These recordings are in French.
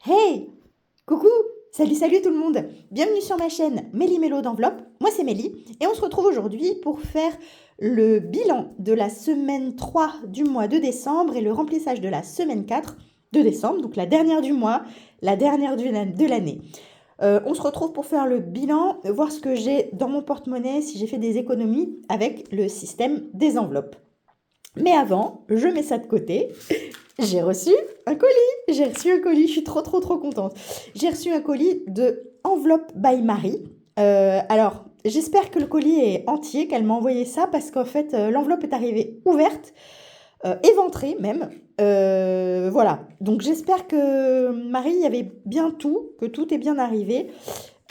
Hey! Coucou! Salut, salut tout le monde! Bienvenue sur ma chaîne Mélie Mélo d'Enveloppe. Moi c'est Mélie et on se retrouve aujourd'hui pour faire le bilan de la semaine 3 du mois de décembre et le remplissage de la semaine 4 de décembre, donc la dernière du mois, la dernière de l'année. On se retrouve pour faire le bilan, voir ce que j'ai dans mon porte-monnaie, si j'ai fait des économies avec le système des enveloppes. Mais avant, je mets ça de côté. J'ai reçu un colis. Je suis trop contente. J'ai reçu un colis de Enveloppe by Marie. Alors, j'espère que le colis est entier, qu'elle m'a envoyé ça, parce qu'en fait, l'enveloppe est arrivée ouverte, éventrée même. Voilà, donc j'espère que Marie, il y avait bien tout, que tout est bien arrivé.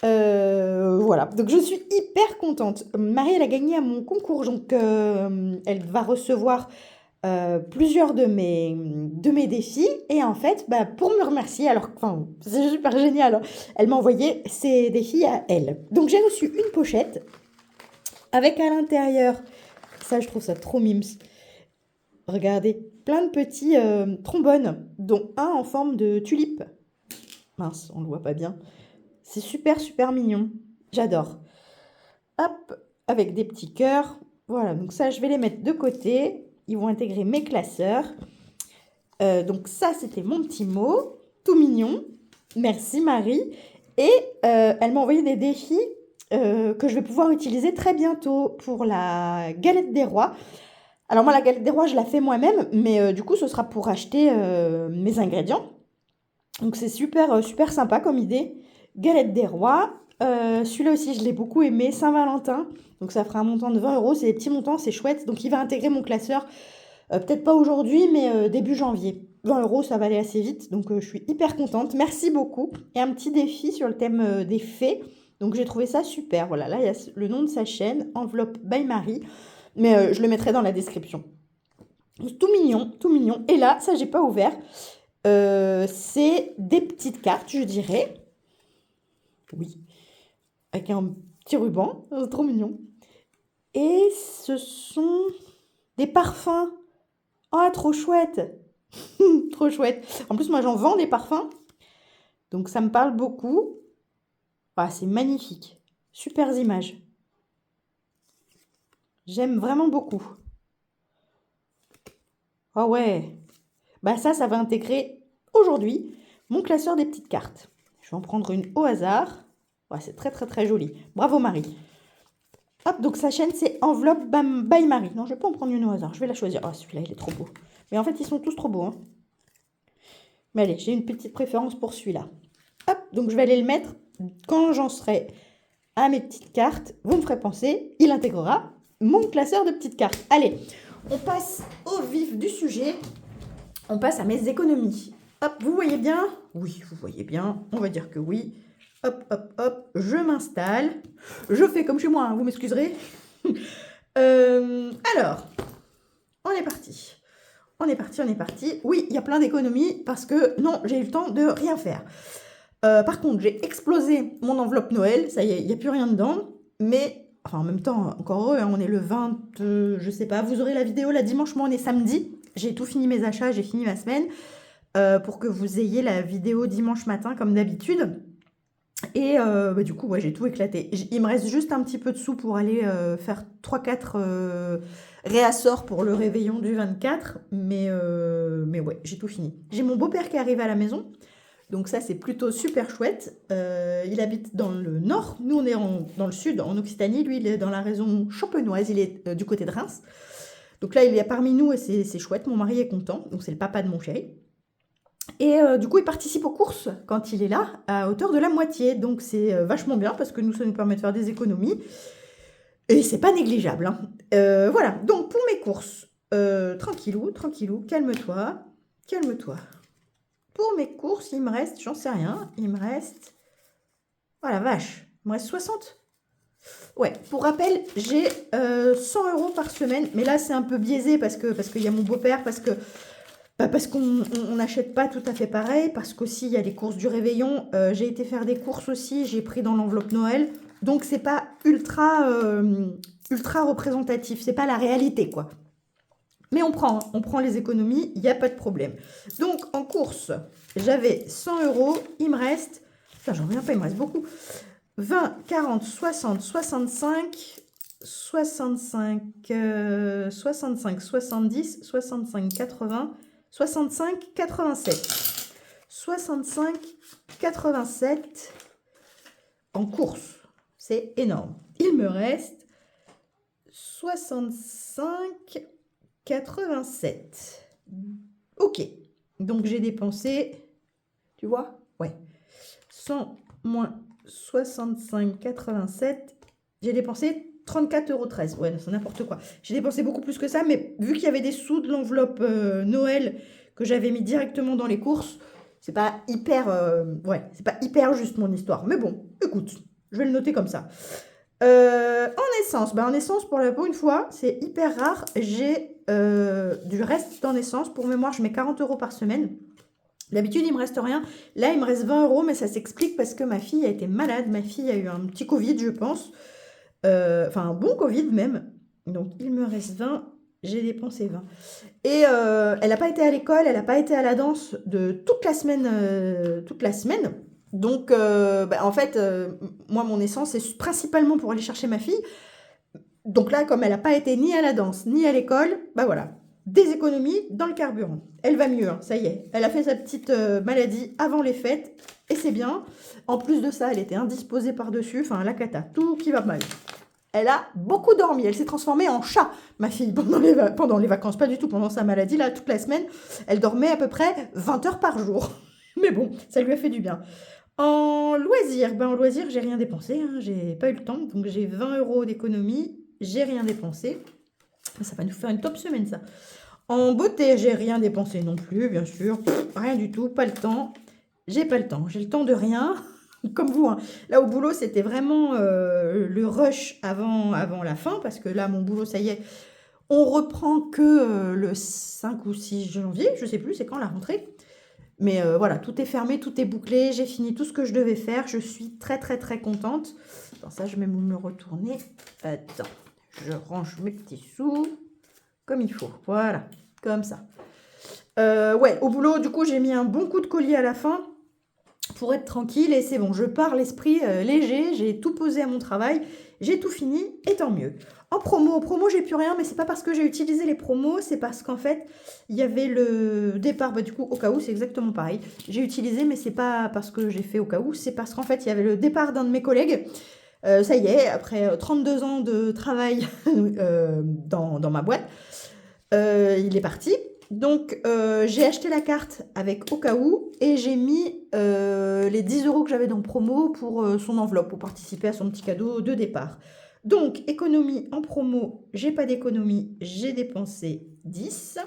Voilà, donc je suis hyper contente. Marie, elle a gagné à mon concours, donc elle va recevoir plusieurs de mes défis. Et en fait, pour me remercier, alors, enfin, c'est super génial, hein, elle m'a envoyé ses défis à elle. Donc j'ai reçu une pochette avec à l'intérieur, ça je trouve ça trop mimes, regardez, plein de petits trombones, dont un en forme de tulipe. Mince, on le voit pas bien. C'est super mignon, j'adore. Hop, avec des petits cœurs. Voilà, donc ça, je vais les mettre de côté. Ils vont intégrer mes classeurs. Donc ça, c'était mon petit mot, tout mignon. Merci Marie. Et elle m'a envoyé des défis que je vais pouvoir utiliser très bientôt pour la galette des rois. Alors moi, la galette des rois, je la fais moi-même, mais du coup, ce sera pour acheter mes ingrédients. Donc c'est super sympa comme idée. Galette des rois. Celui-là aussi, je l'ai beaucoup aimé. Saint-Valentin. Donc ça fera un montant de 20 €. C'est des petits montants, c'est chouette. Donc il va intégrer mon classeur. Peut-être pas aujourd'hui, mais début janvier. 20 €, ça va aller assez vite. Donc je suis hyper contente. Merci beaucoup. Et un petit défi sur le thème des fées. Donc j'ai trouvé ça super. Voilà, là, il y a le nom de sa chaîne, Enveloppe by Marie. Mais je le mettrai dans la description. Tout mignon, tout mignon. Et là, ça, j'ai pas ouvert. C'est des petites cartes, je dirais. Oui, avec un petit ruban, c'est trop mignon. Et ce sont des parfums. Oh, trop chouette. Trop chouette. En plus, moi, j'en vends des parfums. Donc, ça me parle beaucoup. Ah, c'est magnifique. Super images. J'aime vraiment beaucoup. Ah ouais. Ça va intégrer aujourd'hui mon classeur des petites cartes. Je vais en prendre une au hasard. Ouais, c'est très joli. Bravo Marie. Hop, donc sa chaîne c'est Enveloppe by Marie. Non, je vais pas en prendre une au hasard. Je vais la choisir. Oh, celui-là, il est trop beau. Mais en fait, ils sont tous trop beaux, hein. Mais allez, j'ai une petite préférence pour celui-là. Hop, donc je vais aller le mettre quand j'en serai à mes petites cartes. Vous me ferez penser, il intégrera mon classeur de petites cartes. Allez, on passe au vif du sujet. On passe à mes économies. Hop, vous voyez bien? Oui, vous voyez bien. On va dire que oui. Hop, je m'installe. Je fais comme chez moi, hein, vous m'excuserez. Alors, on est parti. On est parti. Oui, il y a plein d'économies parce que non, j'ai eu le temps de rien faire. Par contre, j'ai explosé mon enveloppe Noël. Ça y est, il n'y a plus rien dedans. Mais, enfin, en même temps, encore heureux, hein, on est le 20, je sais pas. Vous aurez la vidéo là dimanche, moi on est samedi. J'ai tout fini mes achats, j'ai fini ma semaine. Pour que vous ayez la vidéo dimanche matin comme d'habitude. Et du coup, ouais, j'ai tout éclaté. Il me reste juste un petit peu de sous pour aller faire 3-4 réassorts pour le réveillon du 24. Mais ouais, j'ai tout fini. J'ai mon beau-père qui arrive à la maison. Donc ça, c'est plutôt super chouette. Il habite dans le nord. Nous, on est dans le sud, en Occitanie. Lui, il est dans la région champenoise. Il est du côté de Reims. Donc là, il est parmi nous et c'est chouette. Mon mari est content. Donc c'est le papa de mon chéri. Et du coup, il participe aux courses quand il est là, à hauteur de la moitié. Donc c'est vachement bien parce que nous, ça nous permet de faire des économies. Et c'est pas négligeable, hein. Voilà, donc pour mes courses, tranquillou, calme-toi. Pour mes courses, il me reste, j'en sais rien, il me reste... Oh la vache, il me reste 60. Ouais, pour rappel, j'ai 100 € par semaine. Mais là, c'est un peu biaisé parce qu'il y a mon beau-père, parce qu'on n'achète pas tout à fait pareil, parce qu'aussi il y a les courses du réveillon. J'ai été faire des courses aussi, j'ai pris dans l'enveloppe Noël. Donc c'est pas ultra représentatif, c'est pas la réalité quoi. Mais on prend les économies, il n'y a pas de problème. Donc, en course, j'avais 100 €. Il me reste, putain, j'en reviens pas, il me reste beaucoup. 20, 40, 60, 65, 65, 65, 70, 65, 80, 65, 87. 65, 87 en course. C'est énorme. Il me reste 65, 87. Ok. Donc, j'ai dépensé, tu vois? Ouais. 100 moins 65, 87. J'ai dépensé 34,13 €. Ouais, c'est n'importe quoi. J'ai dépensé beaucoup plus que ça, mais vu qu'il y avait des sous de l'enveloppe Noël que j'avais mis directement dans les courses, c'est pas hyper, c'est pas hyper juste mon histoire. Mais bon, écoute, je vais le noter comme ça. En essence, en essence, pour une fois, c'est hyper rare. J'ai du reste en essence. Pour mémoire, je mets 40 € par semaine. D'habitude, il me reste rien. Là, il me reste 20 €, mais ça s'explique parce que ma fille a été malade. Ma fille a eu un petit Covid, je pense. Enfin, un bon Covid même. Donc, il me reste 20. J'ai dépensé 20. Et elle n'a pas été à l'école, elle n'a pas été à la danse de toute la semaine. Donc, en fait, moi, mon essence, c'est principalement pour aller chercher ma fille. Donc là, comme elle n'a pas été ni à la danse, ni à l'école, voilà. Des économies dans le carburant. Elle va mieux, hein, ça y est. Elle a fait sa petite maladie avant les fêtes, et c'est bien. En plus de ça, elle était indisposée par-dessus, enfin la cata, tout qui va mal. Elle a beaucoup dormi, elle s'est transformée en chat, ma fille, pendant les vacances, pas du tout pendant sa maladie, là, toute la semaine. Elle dormait à peu près 20 heures par jour. Mais bon, ça lui a fait du bien. En loisir, j'ai rien dépensé, hein, j'ai pas eu le temps, donc j'ai 20 € d'économie, j'ai rien dépensé. Ça va nous faire une top semaine, ça. En beauté, j'ai rien dépensé non plus, bien sûr. Rien du tout, pas le temps. J'ai pas le temps. J'ai le temps de rien, comme vous. Hein. Là, au boulot, c'était vraiment le rush avant la fin, parce que là, mon boulot, ça y est, on reprend que le 5 ou 6 janvier, je sais plus, c'est quand la rentrée. Mais voilà, tout est fermé, tout est bouclé, j'ai fini tout ce que je devais faire. Je suis très, très, très contente. Attends, ça, je vais me retourner. Attends. Je range mes petits sous comme il faut. Voilà, comme ça. Au boulot, du coup, j'ai mis un bon coup de collier à la fin pour être tranquille. Et c'est bon, je pars l'esprit léger. J'ai tout posé à mon travail. J'ai tout fini et tant mieux. En promo, j'ai plus rien. Mais c'est pas parce que j'ai utilisé les promos. C'est parce qu'en fait, il y avait le départ. Du coup, au cas où, c'est exactement pareil. J'ai utilisé, mais c'est pas parce que j'ai fait au cas où. C'est parce qu'en fait, il y avait le départ d'un de mes collègues. Ça y est, après 32 ans de travail dans ma boîte, il est parti. Donc, j'ai acheté la carte avec au cas où et j'ai mis les 10 € que j'avais dans promo pour son enveloppe, pour participer à son petit cadeau de départ. Donc, économie en promo, j'ai pas d'économie, j'ai dépensé 10.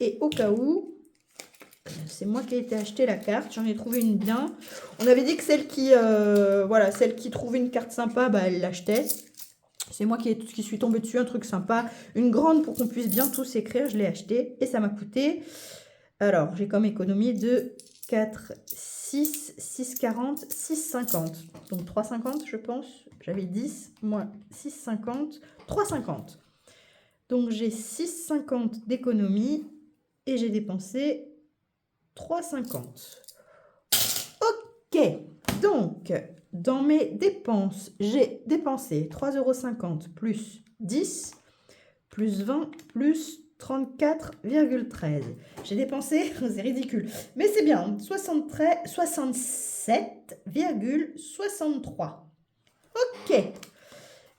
Et au cas où, c'est moi qui ai été acheter la carte. J'en ai trouvé une bien. On avait dit que celle qui trouvait une carte sympa, elle l'achetait. C'est moi qui suis tombée dessus, un truc sympa. Une grande pour qu'on puisse bien tous écrire. Je l'ai acheté et ça m'a coûté. Alors, j'ai comme économie de 4, 6, 6,40, 6,50. Donc 3,50 je pense. J'avais 10, moins 6,50, 3,50. Donc j'ai 6,50 d'économie et j'ai dépensé 3,50. Ok, donc dans mes dépenses, j'ai dépensé 3,50 € plus 10, plus 20, plus 34,13. J'ai dépensé, c'est ridicule, mais c'est bien, 67,63. Ok,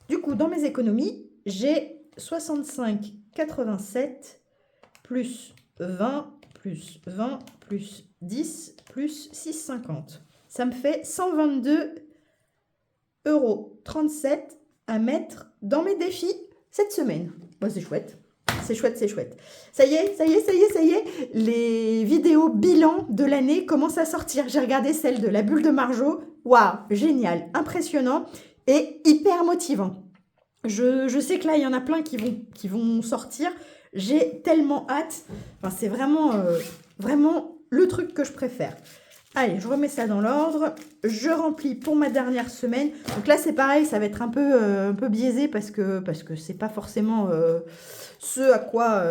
du coup, dans mes économies, j'ai 65,87 plus 20, plus 20, plus 10, plus 6,50. Ça me fait 122,37 € à mettre dans mes défis cette semaine. C'est chouette. C'est chouette. Ça y est. Les vidéos bilan de l'année commencent à sortir. J'ai regardé celle de la bulle de Marjo. Waouh, génial, impressionnant et hyper motivant. Je sais que là, il y en a plein qui vont sortir. J'ai tellement hâte. C'est vraiment le truc que je préfère. Allez, je remets ça dans l'ordre. Je remplis pour ma dernière semaine. Donc là, c'est pareil, ça va être un peu biaisé parce que c'est pas forcément ce à quoi...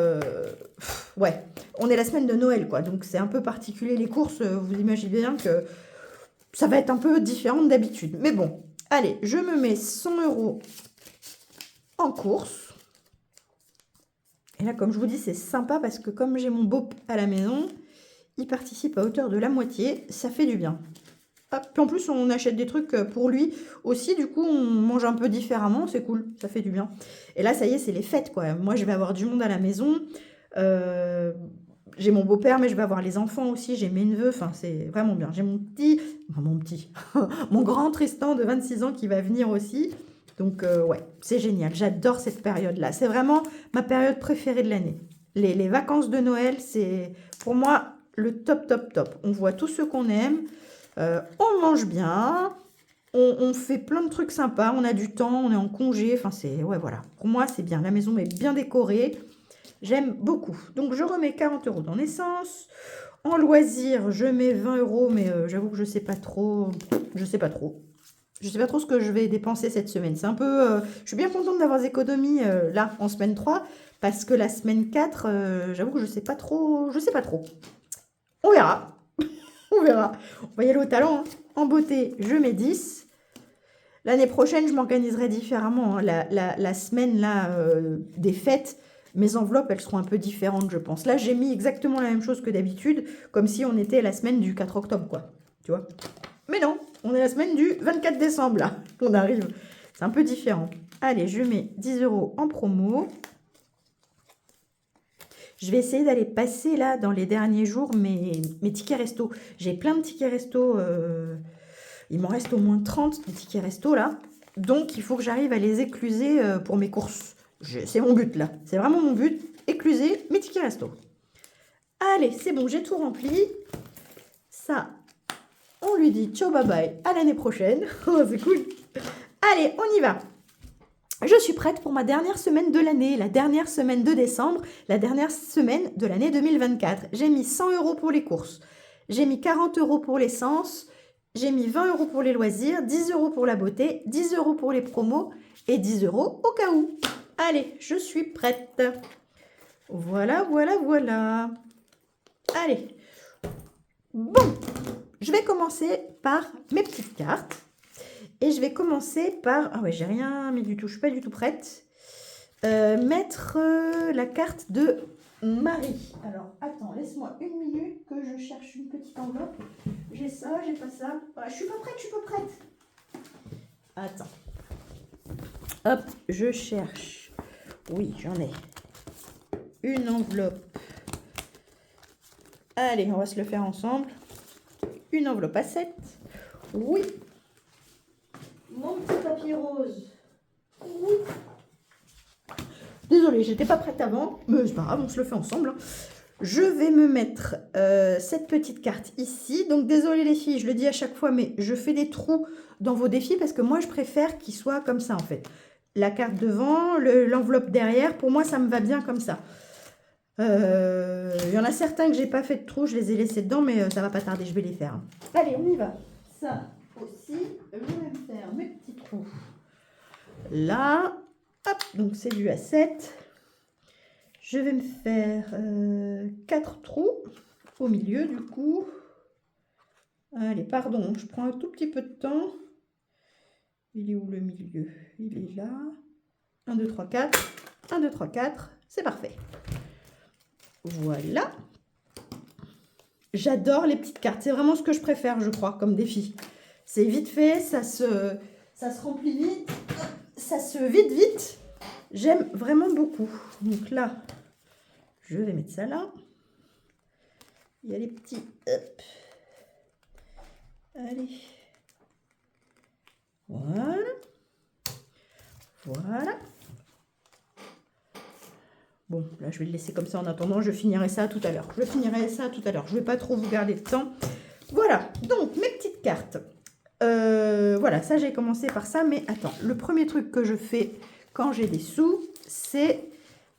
ouais, on est la semaine de Noël, quoi. Donc c'est un peu particulier les courses. Vous imaginez bien que ça va être un peu différent d'habitude. Mais bon, allez, je me mets 100 € en course. Et là, comme je vous dis, c'est sympa parce que comme j'ai mon beau à la maison... il participe à hauteur de la moitié, ça fait du bien. Hop. Puis en plus, on achète des trucs pour lui aussi, du coup, on mange un peu différemment, c'est cool, ça fait du bien. Et là, ça y est, c'est les fêtes, quoi. Moi, je vais avoir du monde à la maison. J'ai mon beau-père, mais je vais avoir les enfants aussi, j'ai mes neveux, enfin, c'est vraiment bien. J'ai mon grand Tristan de 26 ans qui va venir aussi. Donc, ouais, c'est génial, j'adore cette période-là. C'est vraiment ma période préférée de l'année. Les vacances de Noël, c'est pour moi le top, top, top. On voit tout ce qu'on aime, on mange bien, on fait plein de trucs sympas, on a du temps, on est en congé, enfin c'est, ouais voilà. Pour moi c'est bien, la maison est bien décorée, j'aime beaucoup. Donc je remets 40 € dans l'essence. En loisir, je mets 20 €, mais j'avoue que je sais pas trop, je sais pas trop. Je sais pas trop ce que je vais dépenser cette semaine. C'est un peu, je suis bien contente d'avoir des économies là en semaine 3, parce que la semaine 4, j'avoue que je sais pas trop, je sais pas trop. On verra. On verra. On va y aller au talent. Hein. En beauté, je mets 10. L'année prochaine, je m'organiserai différemment. Hein. La semaine là, des fêtes, mes enveloppes, elles seront un peu différentes, je pense. Là, j'ai mis exactement la même chose que d'habitude, comme si on était la semaine du 4 octobre, quoi. Tu vois? Mais non, on est la semaine du 24 décembre, là. On arrive. C'est un peu différent. Allez, je mets 10 € en promo. Je vais essayer d'aller passer là dans les derniers jours mes tickets resto. J'ai plein de tickets resto. Il m'en reste au moins 30 de tickets resto là. Donc il faut que j'arrive à les écluser pour mes courses. C'est mon but là. C'est vraiment mon but. Écluser mes tickets resto. Allez, c'est bon, j'ai tout rempli. Ça, on lui dit ciao bye bye à l'année prochaine. Oh, c'est cool. Allez, on y va. Je suis prête pour ma dernière semaine de l'année, la dernière semaine de décembre, la dernière semaine de l'année 2024. J'ai mis 100 € pour les courses, j'ai mis 40 € pour l'essence, j'ai mis 20 € pour les loisirs, 10 € pour la beauté, 10 € pour les promos et 10 € au cas où. Allez, je suis prête. Voilà, voilà, voilà. Allez. Bon, je vais commencer par mes petites cartes. Et je vais commencer par... Ah ouais, j'ai rien mis du tout, je suis pas du tout prête. Mettre la carte de Marie. Alors, attends, laisse-moi une minute que je cherche une petite enveloppe. J'ai ça, j'ai pas ça. Ah, je suis pas prête, je suis pas prête. Attends. Hop, je cherche. Oui, j'en ai. Une enveloppe. Allez, on va se le faire ensemble. Une enveloppe à 7. Oui. Mon petit papier rose. Oui. Désolée, j'étais pas prête avant, mais c'est pas grave, on se le fait ensemble. Je vais me mettre cette petite carte ici. Donc désolée les filles, je le dis à chaque fois, mais je fais des trous dans vos défis parce que moi je préfère qu'ils soient comme ça en fait. La carte devant, l'enveloppe derrière, pour moi ça me va bien comme ça. Il y en a certains que j'ai pas fait de trous, je les ai laissés dedans, mais ça va pas tarder, je vais les faire. Allez, on y va. Ça aussi, je vais me faire mes petits trous. Là, hop, donc c'est du A7. Je vais me faire 4 trous au milieu du coup. Allez, pardon, je prends un tout petit peu de temps. Il est où le milieu? Il est là. 1, 2, 3, 4. 1, 2, 3, 4. C'est parfait. Voilà. J'adore les petites cartes. C'est vraiment ce que je préfère, je crois, comme défi. C'est vite fait, ça se remplit vite, ça se vide vite. J'aime vraiment beaucoup. Donc là, je vais mettre ça là. Il y a les petits... Hop. Allez. Voilà. Voilà. Bon, là, je vais le laisser comme ça en attendant. Je finirai ça tout à l'heure. Je ne vais pas trop vous garder de temps. Voilà. Donc, mes petites cartes. Voilà, ça, j'ai commencé par ça. Mais attends, le premier truc que je fais quand j'ai des sous, c'est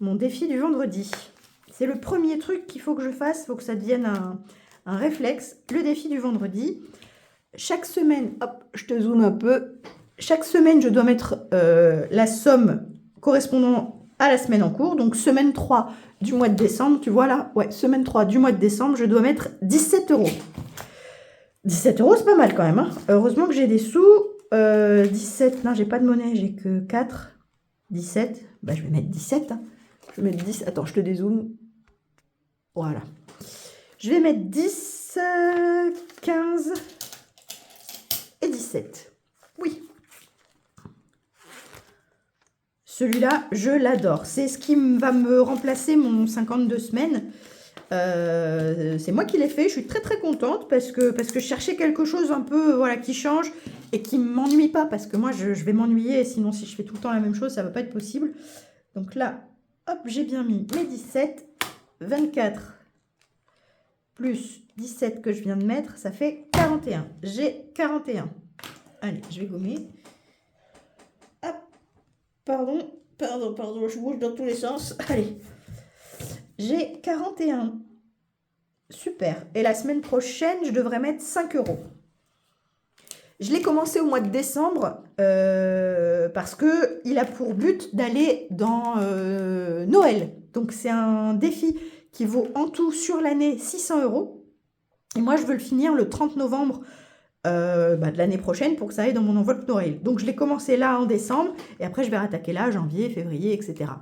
mon défi du vendredi. C'est le premier truc qu'il faut que je fasse. Il faut que ça devienne un réflexe, le défi du vendredi. Chaque semaine, hop, je te zoome un peu. Chaque semaine, je dois mettre la somme correspondant à la semaine en cours. Donc, semaine 3 du mois de décembre, tu vois là, ouais, semaine 3 du mois de décembre, je dois mettre 17 euros. 17 euros, c'est pas mal quand même. Hein. Heureusement que j'ai des sous. 17, non, j'ai pas de monnaie, j'ai que 4. 17, bah, je vais mettre 17. Hein. Je vais mettre 10. Attends, je te dézoome. Voilà. Je vais mettre 10, 15 et 17. Oui. Celui-là, je l'adore. C'est ce qui va me remplacer mon 52 semaines. C'est moi qui l'ai fait. Je suis très très contente parce que je cherchais quelque chose un peu voilà, qui change et qui ne m'ennuie pas. Parce que moi, je vais m'ennuyer. Sinon, si je fais tout le temps la même chose, ça ne va pas être possible. Donc là, hop, j'ai bien mis mes 17, 24 plus 17 que je viens de mettre, ça fait 41. J'ai 41. Allez, je vais gommer. Hop, pardon, je bouge dans tous les sens. Allez, j'ai 41. Super. Et la semaine prochaine, je devrais mettre 5 euros. Je l'ai commencé au mois de décembre parce qu'il a pour but d'aller dans Noël. Donc, c'est un défi qui vaut en tout sur l'année 600 euros. Et moi, je veux le finir le 30 novembre de l'année prochaine pour que ça aille dans mon enveloppe Noël. Donc, je l'ai commencé là en décembre et après, je vais rattaquer là, janvier, février, etc.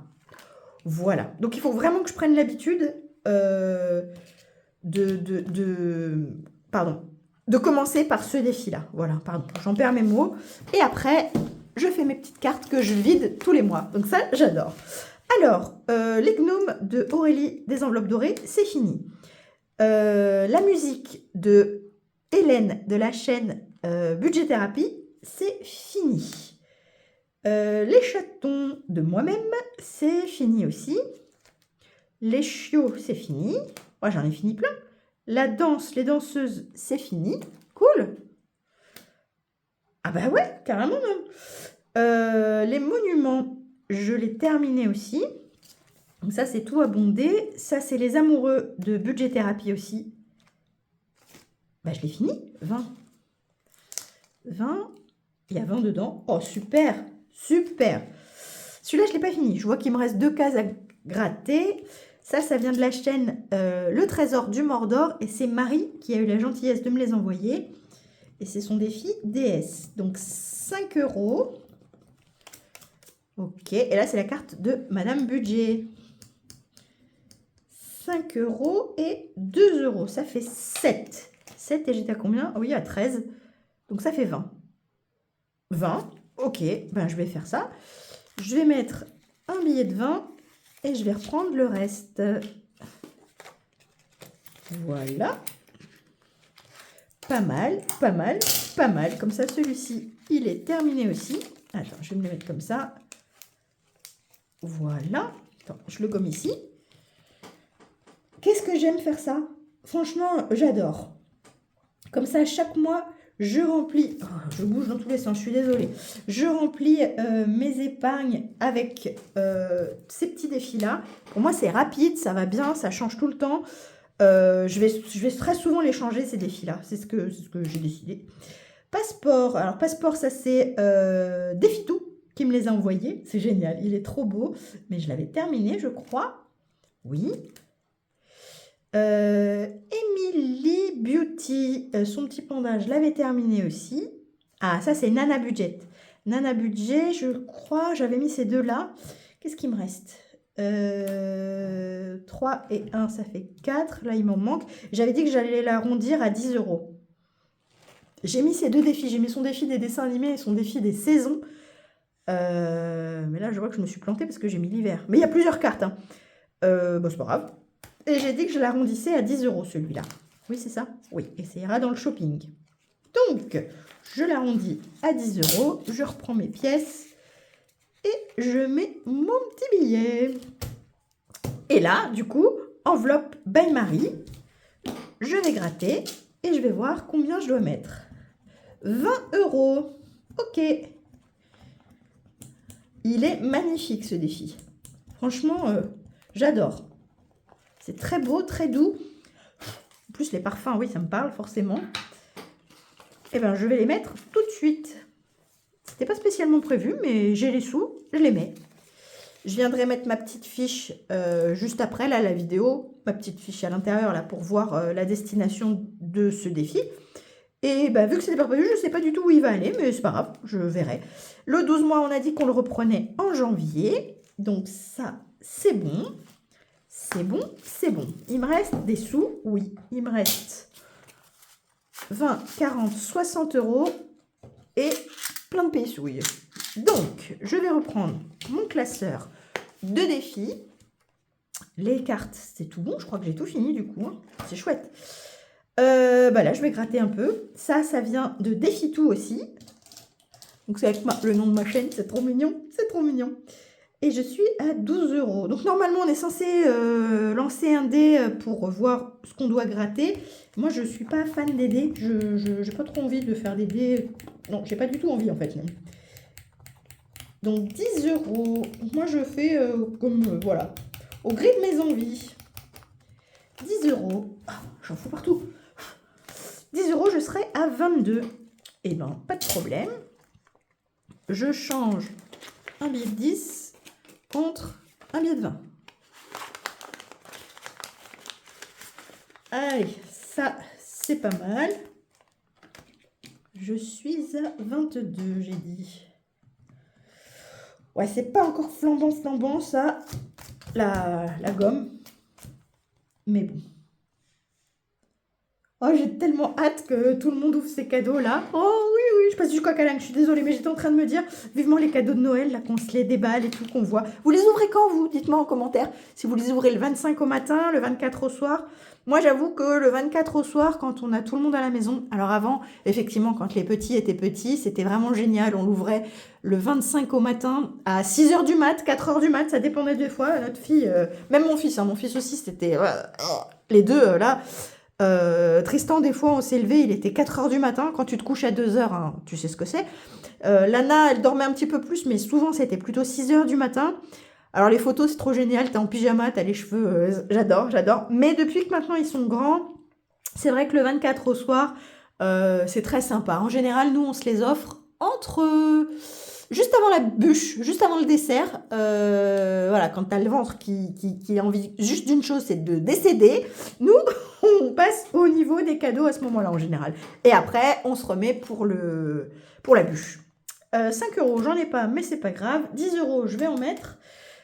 Voilà. Donc, il faut vraiment que je prenne l'habitude de commencer par ce défi-là. Voilà, pardon, j'en perds mes mots. Et après, je fais mes petites cartes que je vide tous les mois. Donc ça, j'adore. Alors, les gnomes de Aurélie des enveloppes dorées, c'est fini. La musique de Hélène de la chaîne Budget Thérapie, c'est fini. Les chatons de moi-même, c'est fini aussi. Les chiots, c'est fini. Moi, j'en ai fini plein. La danse, les danseuses, c'est fini. Cool. Ah bah ouais, carrément même. Les monuments, je l'ai terminé aussi. Donc ça, c'est tout abondé. Ça, c'est les amoureux de Budget Thérapie aussi. Bah, je l'ai fini. 20. 20. Il y a 20 dedans. Oh, super. Super. Celui-là, je ne l'ai pas fini. Je vois qu'il me reste 2 cases à gratter. Ça vient de la chaîne Le Trésor du Mordor. Et c'est Marie qui a eu la gentillesse de me les envoyer. Et c'est son défi DS. Donc, 5 euros. Ok. Et là, c'est la carte de Madame Budget. 5 euros et 2 euros. Ça fait 7. 7 et j'étais à combien? Oui, à 13. Donc, ça fait 20. 20. Ok. Ben, je vais faire ça. Je vais mettre un billet de 20. Et je vais reprendre le reste. Voilà. Pas mal, pas mal, pas mal. Comme ça, celui-ci, il est terminé aussi. Attends, je vais me le mettre comme ça. Voilà. Attends, je le gomme ici. Qu'est-ce que j'aime faire ça? Franchement, j'adore. Comme ça, chaque mois, je remplis... Oh, je bouge dans tous les sens, je suis désolée. Je remplis mes épargnes avec ces petits défis-là. Pour moi, c'est rapide, ça va bien, ça change tout le temps. Je vais très souvent les changer, ces défis-là. C'est ce que j'ai décidé. Passeport. Alors, passeport, ça, c'est Défi-Tout qui me les a envoyés. C'est génial, il est trop beau. Mais je l'avais terminé, je crois. Oui. Emily Beauty, son petit panda, je l'avais terminé aussi. Ah, ça, c'est Nana Budget. Nana Budget, je crois, j'avais mis ces deux-là. Qu'est-ce qui me reste 3 et 1, ça fait 4. Là, il m'en manque. J'avais dit que j'allais l'arrondir à 10 euros. J'ai mis ces deux défis. J'ai mis son défi des dessins animés et son défi des saisons. Mais là, je vois que je me suis plantée parce que j'ai mis l'hiver. Mais il y a plusieurs cartes. Hein. Bon, c'est pas grave. Et j'ai dit que je l'arrondissais à 10 euros, celui-là. Oui, c'est ça? Oui, et ça ira dans le shopping. Donc, je l'arrondis à 10 euros. Je reprends mes pièces. Et je mets mon petit billet. Et là, du coup, enveloppe by Marie. Je vais gratter et je vais voir combien je dois mettre. 20 euros. Ok. Il est magnifique, ce défi. Franchement, j'adore. C'est très beau, très doux. plus les parfums, oui, ça me parle forcément. Et bien, je vais les mettre tout de suite. C'était pas spécialement prévu, mais j'ai les sous, je les mets. Je viendrai mettre ma petite fiche juste après, là, la vidéo. Ma petite fiche à l'intérieur, là, pour voir la destination de ce défi. Et bah, vu que c'était pas prévu, je ne sais pas du tout où il va aller, mais c'est pas grave, je verrai. Le 12 mois, on a dit qu'on le reprenait en janvier. Donc ça, c'est bon. C'est bon, c'est bon. Il me reste des sous, oui. Il me reste 20, 40, 60 euros et plein de péssouilles. Donc, je vais reprendre mon classeur de défis. Les cartes, c'est tout bon. Je crois que j'ai tout fini du coup. Hein. C'est chouette. Bah là, je vais gratter un peu. Ça vient de Défi Tout aussi. Donc, c'est avec le nom de ma chaîne. C'est trop mignon. C'est trop mignon. Et je suis à 12 euros. Donc, normalement, on est censé lancer un dé pour voir ce qu'on doit gratter. Moi, je ne suis pas fan des dés. Je n'ai pas trop envie de faire des dés. Non, j'ai pas du tout envie, en fait. Non. Donc, 10 euros. Moi, je fais comme, voilà, au gré de mes envies. 10 euros. Ah, j'en fous partout. 10 euros, je serai à 22. Eh ben, pas de problème. Je change un billet de 10 contre un billet de 20. Allez, ça, c'est pas mal. Je suis à 22, j'ai dit. Ouais, c'est pas encore flambant, ça, la gomme. Mais bon. Oh, j'ai tellement hâte que tout le monde ouvre ses cadeaux, là. Oh, oui, je passe du coq à l'âne, je suis désolée, mais j'étais en train de me dire, vivement les cadeaux de Noël, là, qu'on se les déballe et tout, qu'on voit. Vous les ouvrez quand, vous? Dites-moi en commentaire. Si vous les ouvrez le 25 au matin, le 24 au soir. Moi, j'avoue que le 24 au soir, quand on a tout le monde à la maison... Alors avant, effectivement, quand les petits étaient petits, c'était vraiment génial. On l'ouvrait le 25 au matin à 6h du mat, 4h du mat, ça dépendait des fois. Notre fille, même mon fils aussi, c'était... les deux, là... Tristan, des fois, on s'est levé, il était 4h du matin. Quand tu te couches à 2h, hein, tu sais ce que c'est. Lana, elle dormait un petit peu plus, mais souvent, c'était plutôt 6h du matin. Alors, les photos, c'est trop génial. T'es en pyjama, t'as les cheveux, j'adore. Mais depuis que maintenant, ils sont grands, c'est vrai que le 24 au soir, c'est très sympa. En général, nous, on se les offre entre... juste avant la bûche, juste avant le dessert, voilà, quand t'as le ventre qui a envie juste d'une chose, c'est de décéder, nous, on passe au niveau des cadeaux à ce moment-là en général. Et après, on se remet pour la bûche. 5 euros, j'en ai pas, mais c'est pas grave. 10 euros, je vais en mettre,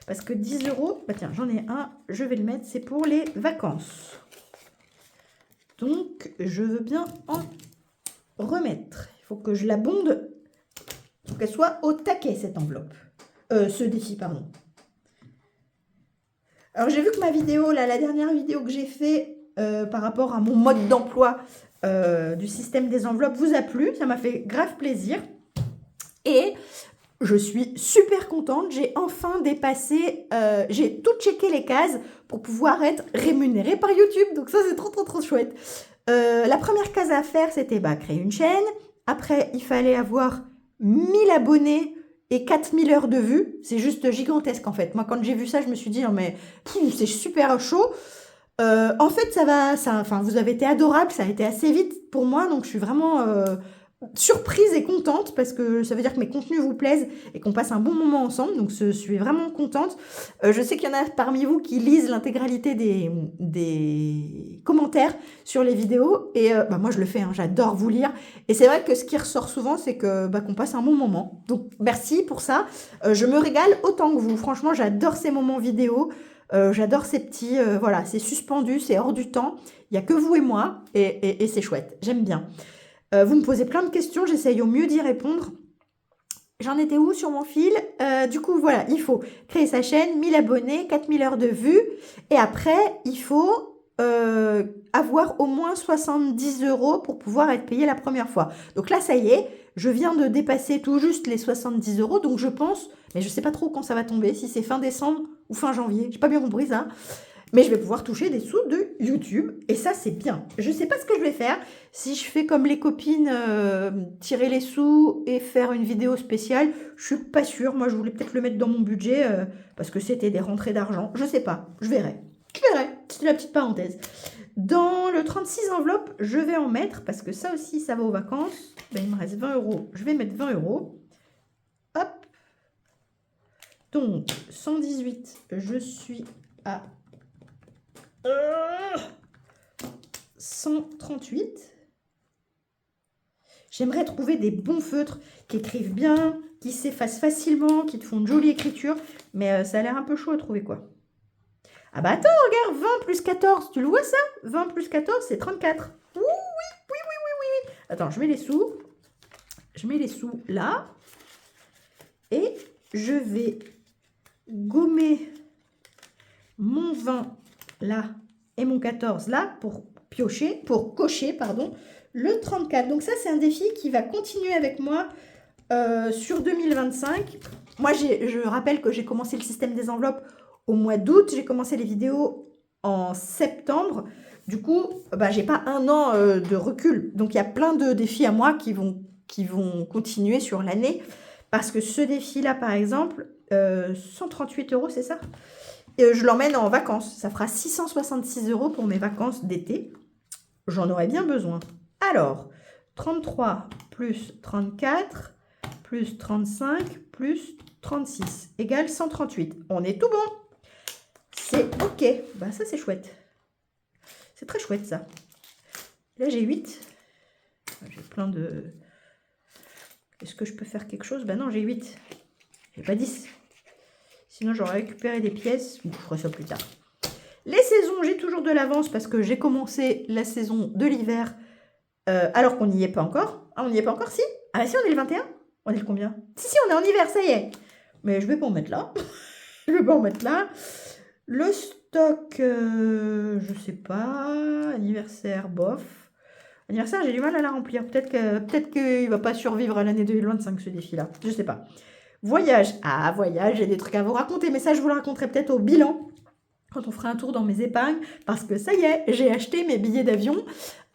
parce que 10 euros, bah tiens, j'en ai un, je vais le mettre, c'est pour les vacances. Donc, je veux bien en remettre. Il faut que je la bonde. Il faut qu'elle soit au taquet, cette enveloppe. Ce défi, pardon. Alors, j'ai vu que ma vidéo, là, la dernière vidéo que j'ai fait par rapport à mon mode d'emploi du système des enveloppes vous a plu. Ça m'a fait grave plaisir. Et je suis super contente. J'ai enfin dépassé, j'ai tout checké les cases pour pouvoir être rémunérée par YouTube. Donc ça, c'est trop chouette. La première case à faire, c'était créer une chaîne. Après, il fallait avoir 1000 abonnés et 4000 heures de vues. C'est juste gigantesque, en fait. Moi, quand j'ai vu ça, je me suis dit, non, mais c'est super chaud. En fait, vous avez été adorable. Ça a été assez vite pour moi. Donc, je suis vraiment surprise et contente parce que ça veut dire que mes contenus vous plaisent et qu'on passe un bon moment ensemble. Donc, je suis vraiment contente. Je sais qu'il y en a parmi vous qui lisent l'intégralité des commentaires sur les vidéos. Et moi, je le fais. Hein, j'adore vous lire. Et c'est vrai que ce qui ressort souvent, c'est que qu'on passe un bon moment. Donc, merci pour ça. Je me régale autant que vous. Franchement, j'adore ces moments vidéo. J'adore ces petits... voilà, c'est suspendu, c'est hors du temps. Il n'y a que vous et moi. Et c'est chouette. J'aime bien. Vous me posez plein de questions, j'essaye au mieux d'y répondre. J'en étais où sur mon fil? Du coup, voilà, il faut créer sa chaîne, 1000 abonnés, 4000 heures de vues. Et après, il faut avoir au moins 70 euros pour pouvoir être payé la première fois. Donc là, ça y est, je viens de dépasser tout juste les 70 euros. Donc je pense, mais je ne sais pas trop quand ça va tomber, si c'est fin décembre ou fin janvier. J'ai pas bien compris ça. Mais je vais pouvoir toucher des sous de YouTube. Et ça, c'est bien. Je ne sais pas ce que je vais faire. Si je fais comme les copines, tirer les sous et faire une vidéo spéciale, je ne suis pas sûre. Moi, je voulais peut-être le mettre dans mon budget parce que c'était des rentrées d'argent. Je ne sais pas. Je verrai. C'était la petite parenthèse. Dans le 36 enveloppes, je vais en mettre, parce que ça aussi, ça va aux vacances. Ben, il me reste 20 €. Je vais mettre 20 €. Hop. Donc, 118, je suis à 138. J'aimerais trouver des bons feutres qui écrivent bien, qui s'effacent facilement, qui te font une jolie écriture. Mais ça a l'air un peu chaud à trouver, quoi. Ah bah attends, regarde, 20 plus 14, tu le vois ça? 20 plus 14, c'est 34. Ouh, oui. Attends, je mets les sous. Je mets les sous là. Et je vais gommer mon 20 là et mon 14 là pour cocher, pardon, le 34. Donc ça, c'est un défi qui va continuer avec moi sur 2025. Moi, je rappelle que j'ai commencé le système des enveloppes au mois d'août. J'ai commencé les vidéos en septembre. Du coup, bah, j'ai pas un an de recul. Donc, il y a plein de défis à moi qui vont continuer sur l'année. Parce que ce défi-là, par exemple, 138 €, c'est ça? Je l'emmène en vacances. Ça fera 666 € pour mes vacances d'été. J'en aurais bien besoin. Alors, 33 plus 34 plus 35 plus 36 égale 138. On est tout bon. C'est OK. Bah, ça, c'est chouette. C'est très chouette, ça. Là, j'ai 8. J'ai plein de... Est-ce que je peux faire quelque chose? Ben non, j'ai 8. J'ai pas 10. Sinon, j'aurais récupéré des pièces. Je ferai ça plus tard. Les saisons, j'ai toujours de l'avance parce que j'ai commencé la saison de l'hiver alors qu'on n'y est pas encore. Ah, on n'y est pas encore, si? Ah, si, on est le 21. On est le combien? Si, on est en hiver, ça y est. Mais je vais pas en mettre là. Je vais pas en mettre là. Le stock, je sais pas. Anniversaire, bof. Anniversaire, j'ai du mal à la remplir. Peut-être qu'il va pas survivre à l'année 2025, ce défi-là. Je sais pas. Voyage. Ah, voyage, j'ai des trucs à vous raconter. Mais ça, je vous le raconterai peut-être au bilan. Quand on fera un tour dans mes épargnes, parce que ça y est, j'ai acheté mes billets d'avion.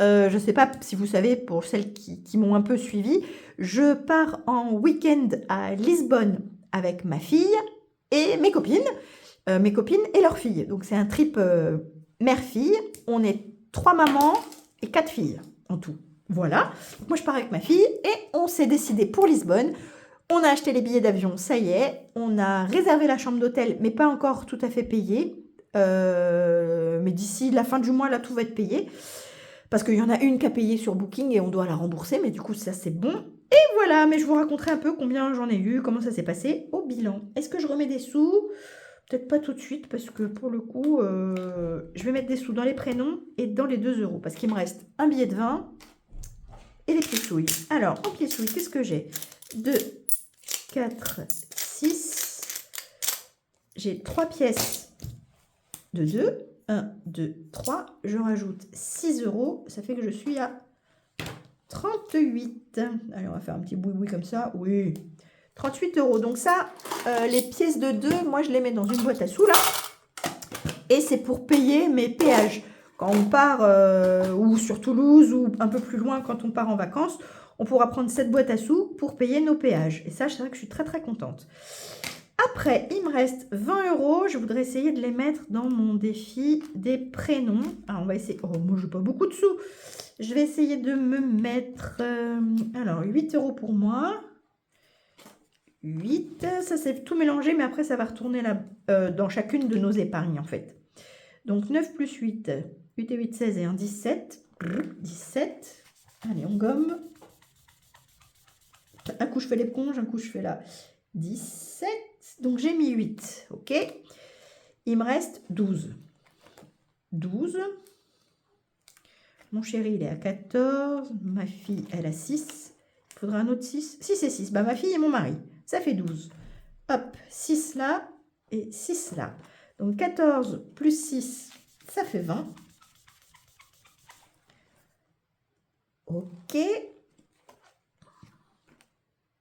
Je ne sais pas si vous savez, pour celles qui m'ont un peu suivi, je pars en week-end à Lisbonne avec ma fille et mes copines et leurs filles. Donc c'est un trip mère-fille. On est 3 mamans et 4 filles en tout. Voilà. Donc moi je pars avec ma fille et on s'est décidé pour Lisbonne. On a acheté les billets d'avion, ça y est. On a réservé la chambre d'hôtel, mais pas encore tout à fait payée. Mais d'ici la fin du mois, là, tout va être payé. Parce qu'il y en a une qui a payé sur Booking et on doit la rembourser. Mais du coup, ça, c'est bon. Et voilà, mais je vous raconterai un peu combien j'en ai eu, comment ça s'est passé au bilan. Est-ce que je remets des sous? Peut-être pas tout de suite, parce que pour le coup, je vais mettre des sous dans les prénoms et dans les 2 €. Parce qu'il me reste un billet de 20 et les pieds souilles. Alors, en pieds souilles, qu'est-ce que j'ai? 2, 4, 6. J'ai 3 pièces de 2. 1, 2, 3. Je rajoute 6 €. Ça fait que je suis à 38. Allez, on va faire un petit boui-boui comme ça. Oui. 38 €. Donc ça, les pièces de 2, moi, je les mets dans une boîte à sous, là. Et c'est pour payer mes péages. Quand on part, ou sur Toulouse, ou un peu plus loin, quand on part en vacances, on pourra prendre cette boîte à sous pour payer nos péages. Et ça, c'est vrai que je suis très, très contente. Après, il me reste 20 €. Je voudrais essayer de les mettre dans mon défi des prénoms. Alors, on va essayer. Oh, moi, je n'ai pas beaucoup de sous. Je vais essayer de me mettre... alors, 8 € pour moi. 8. Ça, c'est tout mélangé, mais après, ça va retourner là, dans chacune de nos épargnes, en fait. Donc, 9 plus 8. 8 et 8, 16 et 1, 17. 17. Allez, on gomme. Un coup, je fais l'éponge, un coup, je fais la 17. Donc, j'ai mis 8. OK. Il me reste 12. 12. Mon chéri, il est à 14. Ma fille, elle a 6. Il faudra un autre 6. 6 et 6. Bah, ma fille et mon mari. Ça fait 12. Hop, 6 là et 6 là. Donc, 14 plus 6, ça fait 20. OK.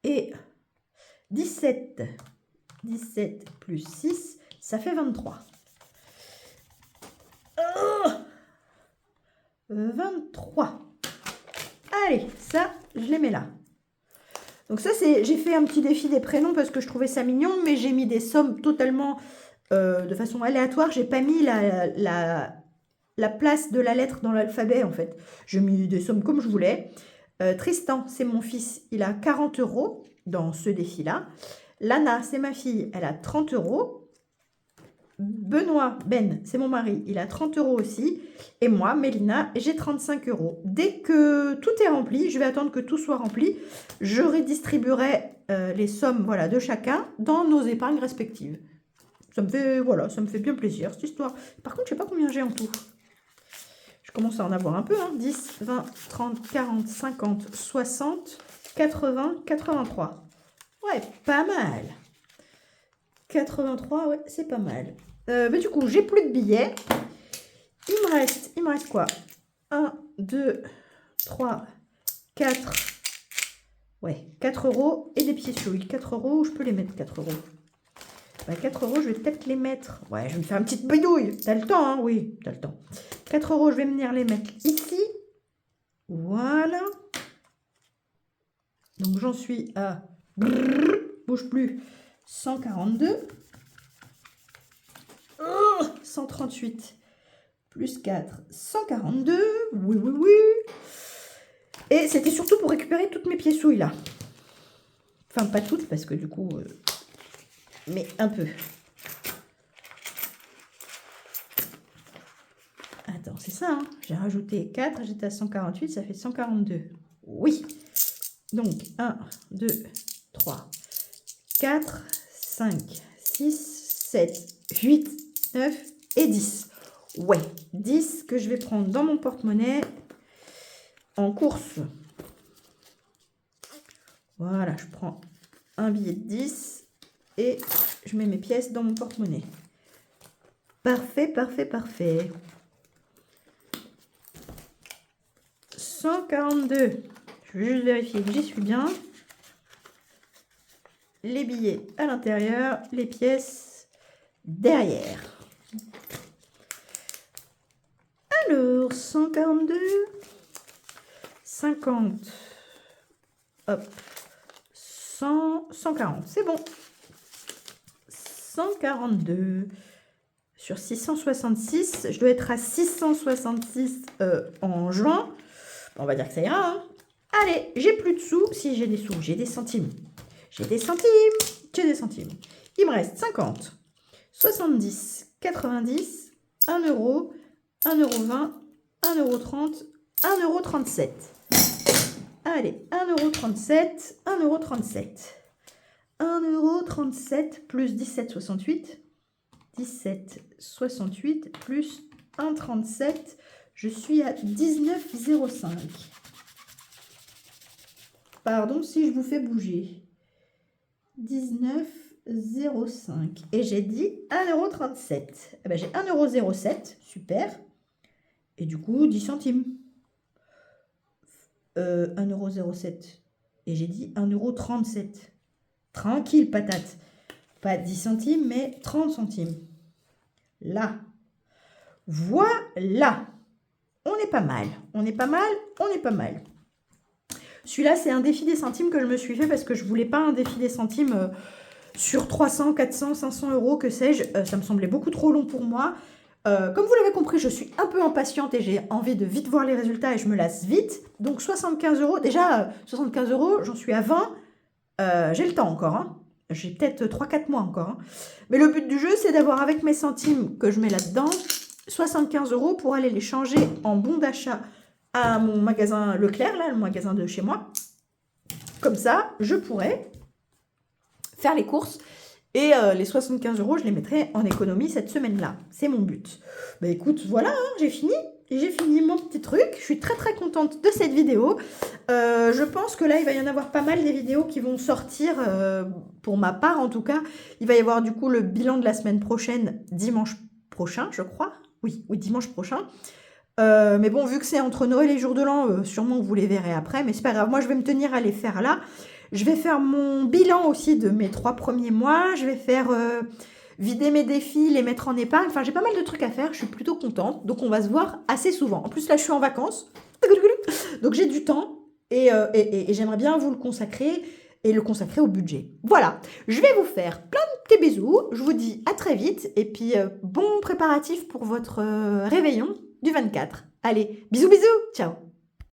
Et 17. 17 plus 6, ça fait 23. 23. Allez, ça, je les mets là. Donc ça, j'ai fait un petit défi des prénoms parce que je trouvais ça mignon, mais j'ai mis des sommes totalement de façon aléatoire. J'ai pas mis la place de la lettre dans l'alphabet, en fait. J'ai mis des sommes comme je voulais. Tristan, c'est mon fils, il a 40 € dans ce défi-là. Lana, c'est ma fille, elle a 30 €. Benoît, Ben, c'est mon mari, il a 30 € aussi. Et moi, Mélina, j'ai 35 €. Dès que tout est rempli, je vais attendre que tout soit rempli. Je redistribuerai les sommes voilà, de chacun dans nos épargnes respectives. Ça me fait, voilà, ça me fait bien plaisir, cette histoire. Par contre, je ne sais pas combien j'ai en tout. Je commence à en avoir un peu. Hein. 10, 20, 30, 40, 50, 60, 80, 83. Ouais, pas mal. 83, ouais, c'est pas mal. Mais du coup, j'ai plus de billets. Il me reste quoi? 1, 2, 3, 4. Ouais, 4 € et des pieds souilles. 4 €, je peux les mettre 4 €. Bah, 4 €, je vais peut-être les mettre. Ouais, je vais me faire une petite bidouille. T'as le temps, hein? Oui, t'as le temps. 4 €, je vais venir les mettre ici. Voilà. Donc, j'en suis à... Bouge plus. 142. 138 plus 4, 142. Oui, oui, oui. Et c'était surtout pour récupérer toutes mes pièces souilles là. Enfin, pas toutes parce que du coup... mais un peu. Attends, c'est ça, hein. J'ai rajouté 4, j'étais à 148, ça fait 142. Oui. Donc, 1, 2, 3, 4, 5, 6, 7, 8, 9 et 10. Ouais, 10 que je vais prendre dans mon porte-monnaie en course. Voilà, je prends un billet de 10 et je mets mes pièces dans mon porte-monnaie. Parfait, parfait, parfait. 142. Je vais juste vérifier que j'y suis bien. Les billets à l'intérieur, les pièces derrière. Alors, 142, 50, hop, 100, 140, c'est bon. 142 sur 666, je dois être à 666 en juin. On va dire que ça ira. Hein. Allez, j'ai plus de sous. Si j'ai des sous, j'ai des centimes. J'ai des centimes. J'ai des centimes. Il me reste 50, 70, 90, 1 €, 1,20 €, 1,30 €, 1,37 €. Allez, 1,37 €, 1,37 €. 1,37 € plus 17,68. 17,68 plus 1,37. Je suis à 19,05. Pardon si je vous fais bouger. 19,05. Et j'ai dit 1,37 €. Eh ben, j'ai 1,07 €. Super. Et du coup, 10 centimes. 1,07 €. Et j'ai dit 1,37 €. Tranquille, patate. Pas 10 centimes, mais 30 centimes. Là. Voilà. On est pas mal. On est pas mal. On est pas mal. Celui-là, c'est un défi des centimes que je me suis fait parce que je voulais pas un défi des centimes sur 300, 400, 500 €, que sais-je. Ça me semblait beaucoup trop long pour moi. Comme vous l'avez compris, je suis un peu impatiente et j'ai envie de vite voir les résultats et je me lasse vite. Donc 75 €, déjà 75 €, j'en suis à 20. J'ai le temps encore. Hein. J'ai peut-être 3-4 mois encore. Hein. Mais le but du jeu, c'est d'avoir avec mes centimes que je mets là-dedans 75 € pour aller les changer en bons d'achat à mon magasin Leclerc, là, le magasin de chez moi. Comme ça, je pourrais faire les courses et les 75 €, je les mettrai en économie cette semaine-là. C'est mon but. Bah écoute, voilà, hein, j'ai fini. J'ai fini mon petit truc. Je suis très très contente de cette vidéo. Je pense que là, il va y en avoir pas mal des vidéos qui vont sortir, pour ma part en tout cas. Il va y avoir du coup le bilan de la semaine prochaine, dimanche prochain, je crois. Oui, dimanche prochain. Mais bon, vu que c'est entre Noël et Jour de l'An, sûrement vous les verrez après. Mais c'est pas grave, moi je vais me tenir à les faire là. Je vais faire mon bilan aussi de mes 3 premiers mois. Je vais faire vider mes défis, les mettre en épargne. Enfin, j'ai pas mal de trucs à faire. Je suis plutôt contente. Donc, on va se voir assez souvent. En plus, là, je suis en vacances. Donc, j'ai du temps. Et j'aimerais bien vous le consacrer et le consacrer au budget. Voilà. Je vais vous faire plein de petits bisous. Je vous dis à très vite. Et puis, bon préparatif pour votre réveillon. du 24. Allez, bisous bisous, ciao.